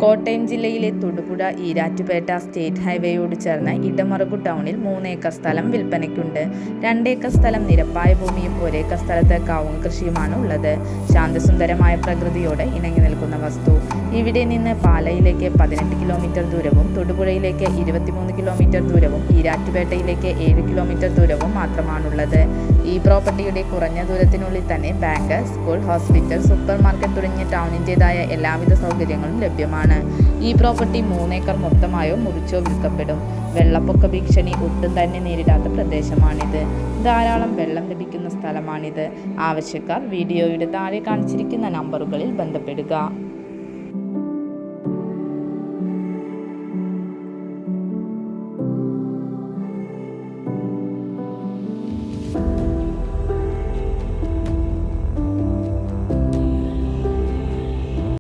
കോട്ടയം ജില്ലയിലെ തൊടുപുഴ ഈരാറ്റുപേട്ട സ്റ്റേറ്റ് ഹൈവേയോട് ചേർന്ന ഇടമറുകു ടൗണിൽ 3 ഏക്കർ സ്ഥലം വിൽപ്പനയ്ക്കുണ്ട്. 2 ഏക്കർ സ്ഥലം നിരപ്പായ ഭൂമിയും 1 ഏക്കർ സ്ഥലത്ത് കവുങ്ങ് കൃഷിയുമാണ് ഉള്ളത്. ശാന്തസുന്ദരമായ പ്രകൃതിയോട് ഇണങ്ങി നിൽക്കുന്ന വസ്തു. ഇവിടെ നിന്ന് പാലയിലേക്ക് 18 കിലോമീറ്റർ ദൂരവും തൊടുപുഴയിലേക്ക് 23 കിലോമീറ്റർ ദൂരവും ഈരാറ്റുപേട്ടയിലേക്ക് 7 കിലോമീറ്റർ ദൂരവും മാത്രമാണുള്ളത്. ഈ പ്രോപ്പർട്ടിയുടെ കുറഞ്ഞ ദൂരത്തിനുള്ളിൽ തന്നെ bank, school, hospital, super market തുടങ്ങിയ ടൗണിൻ്റെതായ എല്ലാവിധ സൗകര്യങ്ങളും ലഭ്യമാണ്. ഈ പ്രോപ്പർട്ടി 3 ഏക്കർ മൊത്തമായോ മുറിച്ചോ വിൽക്കപ്പെടും. വെള്ളപ്പൊക്ക ഭീഷണി ഒട്ടും തന്നെ നേരിടാത്ത പ്രദേശമാണിത്. ധാരാളം വെള്ളം ലഭിക്കുന്ന സ്ഥലമാണിത്. ആവശ്യക്കാർ വീഡിയോയുടെ താഴെ കാണിച്ചിരിക്കുന്ന നമ്പറുകളിൽ ബന്ധപ്പെടുക.